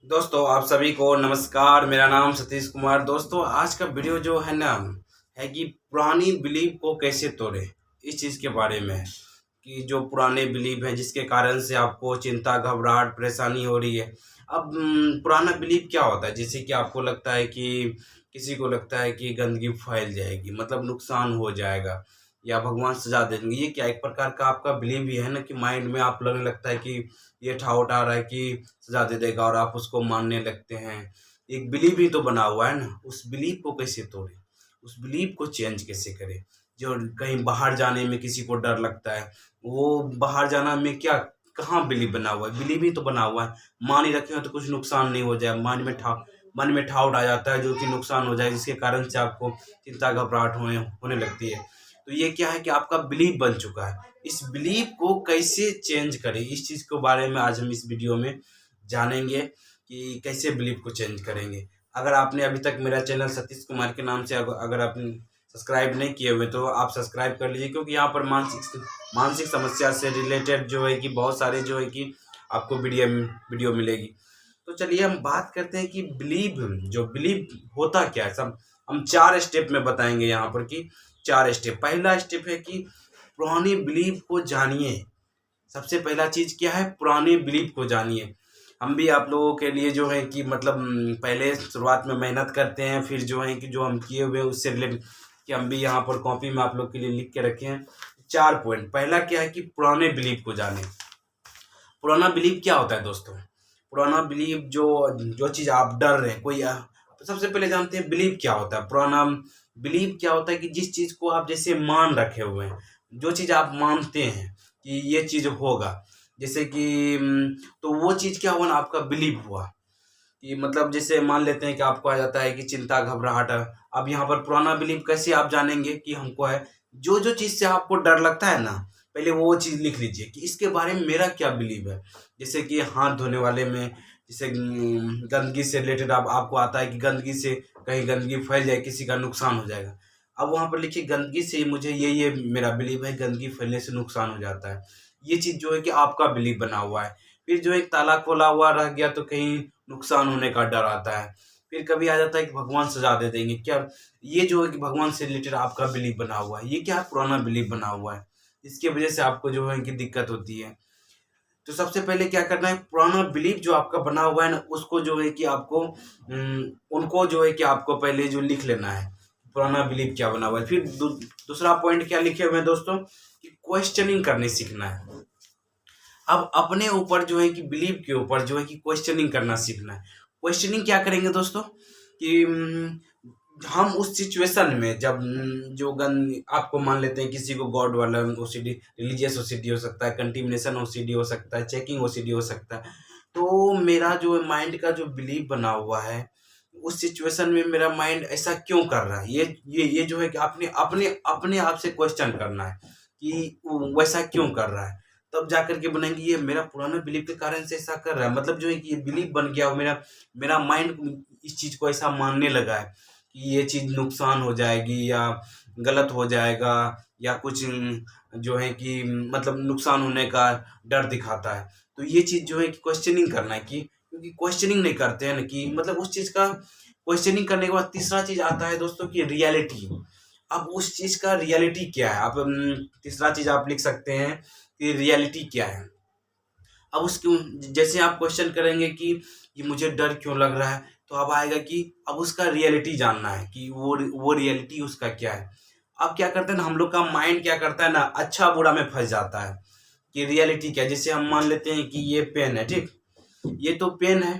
दोस्तों आप सभी को नमस्कार। मेरा नाम सतीश कुमार। दोस्तों आज का वीडियो जो है ना है कि पुरानी बिलीव को कैसे तोड़े, इस चीज़ के बारे में है कि जो पुराने बिलीव है जिसके कारण से आपको चिंता, घबराहट, परेशानी हो रही है। अब पुराना बिलीव क्या होता है? जैसे कि आपको लगता है कि किसी को लगता है कि गंदगी फैल जाएगी, मतलब नुकसान हो जाएगा या भगवान सजा देंगे। ये क्या एक प्रकार का आपका बिलीव ही है ना कि माइंड में आप लगने लगता है कि ये ठाउट आ रहा है कि सजा दे देगा और आप उसको मानने लगते हैं। एक बिलीव ही तो बना हुआ है ना, उस बिलीव को कैसे तोड़े, उस बिलीव को चेंज कैसे करें। जो कहीं बाहर जाने में किसी को डर लगता है, वो बाहर जाना में क्या कहाँ बिलीव बना हुआ है? बिलीव ही तो बना हुआ है। मान ही रखे हो तो कुछ नुकसान नहीं हो जाए, मन में ठाउट आ जाता है जो कि नुकसान हो जाए, जिसके कारण से आपको चिंता घबराहट होने लगती है। तो ये क्या है कि आपका बिलीव बन चुका है। इस बिलीव को कैसे चेंज करें, इस चीज़ के बारे में आज हम इस वीडियो में जानेंगे कि कैसे बिलीव को चेंज करेंगे। अगर आपने अभी तक मेरा चैनल सतीश कुमार के नाम से अगर आपने सब्सक्राइब नहीं किए हुए तो आप सब्सक्राइब कर लीजिए, क्योंकि यहाँ पर मानसिक समस्या से रिलेटेड जो है कि बहुत सारे जो है कि आपको वीडियो मिलेगी। तो चलिए हम बात करते हैं कि बिलीव होता क्या है। सब हम 4 स्टेप में बताएंगे यहाँ पर कि 4 स्टेप। पहला स्टेप है कि पुरानी बिलीव को जानिए। सबसे पहला चीज़ क्या है? पुराने बिलीव को जानिए। हम भी आप लोगों के लिए जो है कि मतलब पहले शुरुआत में मेहनत करते हैं, फिर जो है कि जो हम किए हुए हैं उससे रिलेटेड कि हम भी यहाँ पर कॉपी में आप लोग के लिए लिख के रखे हैं 4 पॉइंट। पहला क्या है कि पुराने बिलीव को जाने। पुराना बिलीव क्या होता है दोस्तों? पुराना बिलीव जो जो चीज़ आप डर रहे हैं तो सबसे पहले जानते हैं बिलीव क्या होता है। पुराना बिलीव क्या होता है कि जिस चीज़ को आप जैसे मान रखे हुए हैं, जो चीज़ आप मानते हैं कि ये चीज़ होगा, जैसे कि तो वो चीज़ क्या हुआ ना, आपका बिलीव हुआ कि मतलब जैसे मान लेते हैं कि आपको आ जाता है कि चिंता घबराहट है। अब यहाँ पर पुराना बिलीव कैसे आप जानेंगे कि हमको है, जो जो चीज़ से आपको डर लगता है ना, पहले वो चीज़ लिख लीजिए कि इसके बारे में मेरा क्या बिलीव है। जैसे कि हाथ धोने वाले में, जैसे गंदगी से रिलेटेड आपको आता है कि गंदगी से कहीं गंदगी फैल जाए, किसी का नुकसान हो जाएगा। अब वहाँ पर लिखिए गंदगी से मुझे ये मेरा बिलीव है, गंदगी फैलने से नुकसान हो जाता है। ये चीज़ जो है कि आपका बिलीव बना हुआ है। फिर जो एक ताला खोला हुआ रह गया तो कहीं नुकसान होने का डर आता है। फिर कभी आ जाता है कि भगवान सजा दे देंगे क्या, ये जो है कि भगवान से रिलेटेड आपका बिलीव बना हुआ है। ये क्या है? पुराना बिलीव बना हुआ है, इसकी वजह से आपको जो है कि दिक्कत होती है। तो सबसे पहले क्या करना है, पुराना बिलीव जो आपका बना हुआ है ना, उसको जो है कि आपको उनको जो है कि आपको पहले जो लिख लेना है पुराना बिलीव क्या बना हुआ है। फिर दूसरा पॉइंट क्या लिखे हुए हैं दोस्तों कि क्वेश्चनिंग करने सीखना है। अब अपने ऊपर जो है कि बिलीव के ऊपर जो है कि क्वेश्चनिंग करना सीखना है। क्वेश्चनिंग क्या करेंगे दोस्तों कि हम उस सिचुएशन में जब जो गन आपको मान लेते हैं किसी को गॉड वाला ओसीडी, रिलीजियस ओसीडी हो सकता है, कंटिमिनेशन ओसीडी हो सकता है, चेकिंग ओसीडी हो सकता है। तो मेरा जो माइंड का जो बिलीव बना हुआ है, उस सिचुएशन में मेरा माइंड ऐसा क्यों कर रहा है, ये जो है कि आपने अपने अपने आप से क्वेश्चन करना है कि वो वैसा क्यों कर रहा है। तब जा करके बनाएंगे ये मेरा पुराना बिलीव के कारण से ऐसा कर रहा है, मतलब जो है कि ये बिलीव बन गया, मेरा मेरा माइंड इस चीज़ को ऐसा मानने लगा है कि ये चीज़ नुकसान हो जाएगी या गलत हो जाएगा या कुछ जो है कि मतलब नुकसान होने का डर दिखाता है। तो ये चीज़ जो है कि क्वेश्चनिंग करना है कि क्योंकि क्वेश्चनिंग नहीं करते हैं ना कि मतलब उस चीज़ का क्वेश्चनिंग करने के बाद तीसरा चीज़ आता है दोस्तों की रियलिटी। अब उस चीज़ का रियलिटी क्या है? आप तीसरा चीज़ आप लिख सकते हैं कि रियलिटी क्या है। अब उसके जैसे आप क्वेश्चन करेंगे कि ये मुझे डर क्यों लग रहा है, तो अब आएगा कि अब उसका रियलिटी जानना है कि वो रियलिटी उसका क्या है। अब क्या करते हैं ना, हम लोग का माइंड क्या करता है ना, अच्छा बुरा में फंस जाता है कि रियलिटी क्या है। जैसे हम मान लेते हैं कि ये पेन है, ठीक, ये तो पेन है।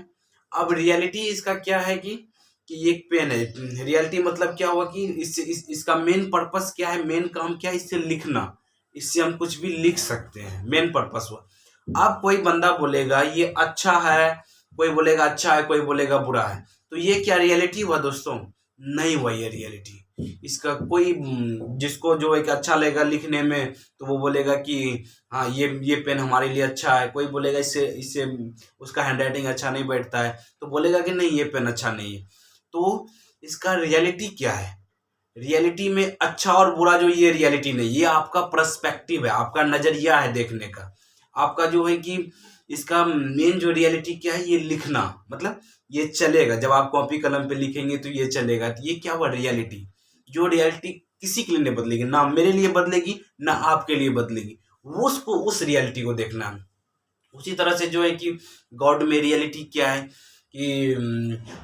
अब रियलिटी इसका क्या है कि ये एक पेन है। रियलिटी मतलब क्या हुआ कि इसका मेन पर्पस क्या है, मेन काम क्या है, इससे लिखना, इससे हम कुछ भी लिख सकते हैं, मेन पर्पस हुआ। अब कोई बंदा बोलेगा ये अच्छा है, कोई बोलेगा अच्छा है, कोई बोलेगा बुरा है, तो ये क्या रियलिटी हुआ दोस्तों? नहीं हुआ ये रियलिटी। इसका कोई जिसको जो एक अच्छा लगेगा लिखने में तो वो बोलेगा कि हाँ ये पेन हमारे लिए अच्छा है। कोई बोलेगा इससे इससे उसका हैंडराइटिंग अच्छा नहीं बैठता है तो बोलेगा कि नहीं ये पेन अच्छा नहीं है। तो इसका रियलिटी क्या है? रियलिटी में अच्छा और बुरा जो ये रियलिटी नहीं, ये आपका पर्सपेक्टिव है, आपका नजरिया है देखने का। आपका जो है कि इसका मेन जो रियलिटी क्या है, ये लिखना, मतलब ये चलेगा। जब आप कॉपी कलम पे लिखेंगे तो ये चलेगा। तो ये क्या हुआ, रियलिटी। जो रियलिटी किसी के लिए नहीं बदलेगी, ना मेरे लिए बदलेगी ना आपके लिए बदलेगी, वो उसको उस रियलिटी को देखना है। उसी तरह से जो है कि गॉड में रियलिटी क्या है कि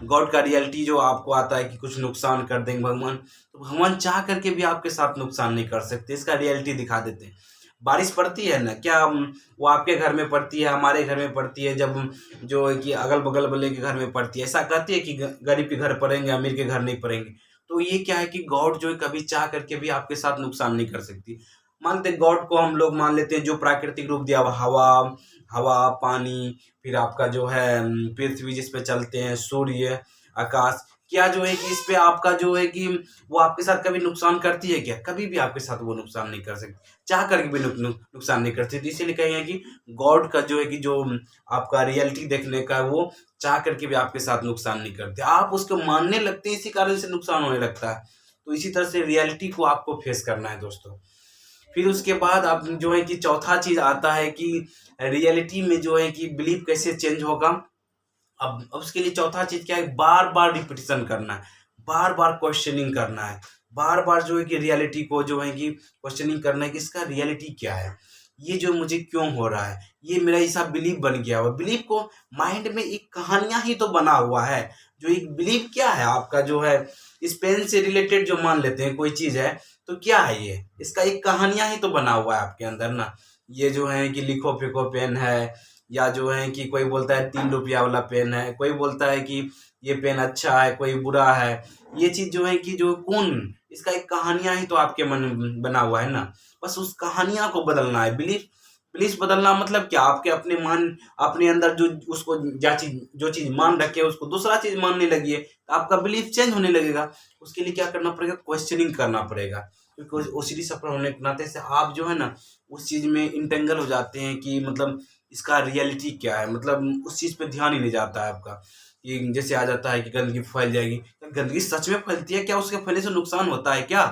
गॉड का रियलिटी जो आपको आता है कि कुछ नुकसान कर देंगे भगवान, तो भगवान चाह करके भी आपके साथ नुकसान नहीं कर सकते। इसका रियलिटी दिखा देते हैं। बारिश पड़ती है ना, क्या वो आपके घर में पड़ती है, हमारे घर में पड़ती है, जब जो है कि अगल बगल वाले के घर में पड़ती है। ऐसा कहती है कि गरीब के घर पड़ेंगे, अमीर के घर नहीं पड़ेंगे। तो ये क्या है कि गॉड जो है कभी चाह करके भी आपके साथ नुकसान नहीं कर सकती। मानते गॉड को हम लोग मान लेते हैं जो प्राकृतिक रूप दिया हुआ, हवा, हवा, पानी, फिर आपका जो है पृथ्वी जिस पे चलते हैं, सूर्य, आकाश, क्या जो है कि इस पे आपका जो है कि वो आपके साथ कभी नुकसान करती है क्या? कभी भी आपके साथ वो नुकसान नहीं कर सकती, चाह करके भी नुकसान नहीं करती। तो इसीलिए कहेंगे कि गॉड का जो है कि जो आपका रियलिटी देखने का है, वो चाह करके भी आपके साथ नुकसान नहीं करते। आप उसको मानने लगते हैं, इसी कारण से नुकसान होने लगता है। तो इसी तरह से रियलिटी को आपको फेस करना है दोस्तों। फिर उसके बाद आप जो है कि चौथा चीज आता है कि रियलिटी में जो है कि बिलीव कैसे चेंज होगा। अब उसके लिए चौथा चीज क्या है, बार बार रिपीटिशन करना है, बार बार क्वेश्चनिंग करना है, बार बार जो है कि रियलिटी को जो है कि क्वेश्चनिंग करना है कि इसका रियलिटी क्या है, ये जो मुझे क्यों हो रहा है, ये मेरा ऐसा बिलीव बन गया हुआ। बिलीव को माइंड में एक कहानियां ही तो बना हुआ है। जो एक बिलीव क्या है आपका जो है, इस पेन से रिलेटेड जो मान लेते हैं कोई चीज है, तो क्या है ये, इसका एक कहानियां ही तो बना हुआ है आपके अंदर ना। ये जो है कि लिखो फेंको पेन है, या जो है कि कोई बोलता है 3 रुपया वाला पेन है, कोई बोलता है कि ये पेन अच्छा है, कोई बुरा है। ये चीज जो है कि जो कौन, इसका एक कहानियां ही तो आपके मन में बना हुआ है ना। बस उस कहानियां को बदलना है। बिलीफ बिलीफ बदलना मतलब क्या, आपके अपने मन, अपने अंदर जो उसको जो चीज मान रखे उसको दूसरा चीज मानने लगी है, तो आपका बिलीफ चेंज होने लगेगा। उसके लिए क्या करना पड़ेगा, क्वेश्चनिंग करना पड़ेगा। क्योंकि ओसीडी सफर होने के नाते से आप जो है ना उस चीज में इंटेंगल हो जाते हैं कि मतलब इसका रियलिटी क्या है, मतलब उस चीज पे ध्यान ही नहीं जाता है आपका। कि जैसे आ जाता है कि गंदगी फैल जाएगी, तो गंदगी सच में फैलती है क्या, उसके फैलने से नुकसान होता है क्या?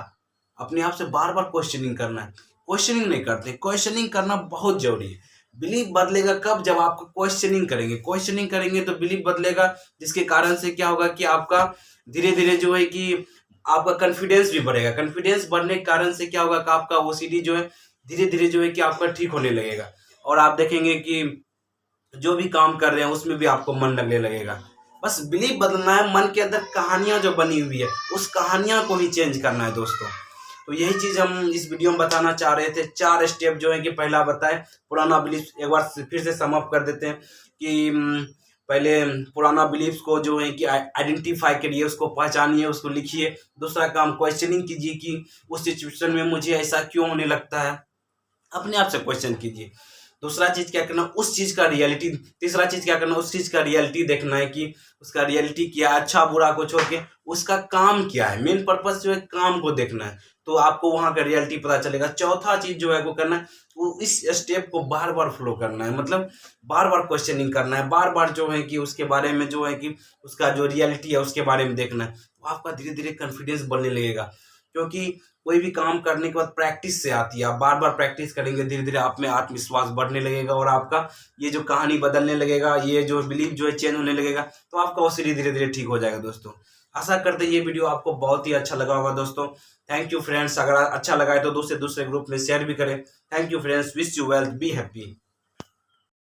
अपने आप से बार बार क्वेश्चनिंग करना है। क्वेश्चनिंग नहीं करते, क्वेश्चनिंग करना बहुत जरूरी है। बिलीफ बदलेगा कब, जब आप क्वेश्चनिंग करेंगे। क्वेश्चनिंग करेंगे तो बिलीफ बदलेगा, जिसके कारण से क्या होगा कि आपका धीरे धीरे जो है कि आपका कॉन्फिडेंस भी बढ़ेगा। कॉन्फिडेंस बढ़ने के कारण से क्या होगा कि आपका ओसीडी जो है धीरे धीरे जो है कि आपका ठीक होने लगेगा। और आप देखेंगे कि जो भी काम कर रहे हैं उसमें भी आपको मन लगने लगेगा। बस बिलीव बदलना है, मन के अंदर कहानियां जो बनी हुई है उस कहानियां को ही चेंज करना है दोस्तों। तो यही चीज हम इस वीडियो में बताना चाह रहे थे। 4 स्टेप जो है कि पहला बताए पुराना बिलीफ, एक बार फिर से सम अप कर देते हैं कि पहले पुराना बिलीफ को जो है कि आइडेंटिफाई करिए, उसको पहचानिए, उसको लिखिए। दूसरा काम क्वेश्चनिंग कीजिए कि उस सिचुएशन में मुझे ऐसा क्यों होने लगता है, अपने आप से क्वेश्चन कीजिए। दूसरा चीज क्या करना, उस चीज का रियलिटी, तीसरा चीज क्या करना, उस चीज का रियलिटी देखना है कि उसका रियलिटी क्या है, अच्छा बुरा को छोड़ के उसका काम क्या है। मेन पर्पस जो है काम को देखना है, तो आपको वहां का रियलिटी पता चलेगा। चौथा चीज जो है वो करना है, वो इस स्टेप को बार बार फॉलो करना है, मतलब बार बार क्वेश्चनिंग करना है, बार बार जो है कि उसके बारे में जो है कि उसका जो रियलिटी है उसके बारे में देखना है। तो आपका धीरे धीरे कॉन्फिडेंस बढ़ने लगेगा। क्योंकि कोई भी काम करने के बाद प्रैक्टिस से आती है। आप बार बार प्रैक्टिस करेंगे, धीरे धीरे आप में आत्मविश्वास बढ़ने लगेगा और आपका ये जो कहानी बदलने लगेगा, ये जो बिलीफ जो है चेंज होने लगेगा। तो आपका वो सीढ़ी धीरे धीरे ठीक हो जाएगा दोस्तों। आशा करते हैं ये वीडियो आपको बहुत ही अच्छा लगा होगा दोस्तों। Thank you friends. अगर अच्छा लगा है तो दूसरे ग्रुप में शेयर भी करें। Thank you friends. Wish you wealth, be happy.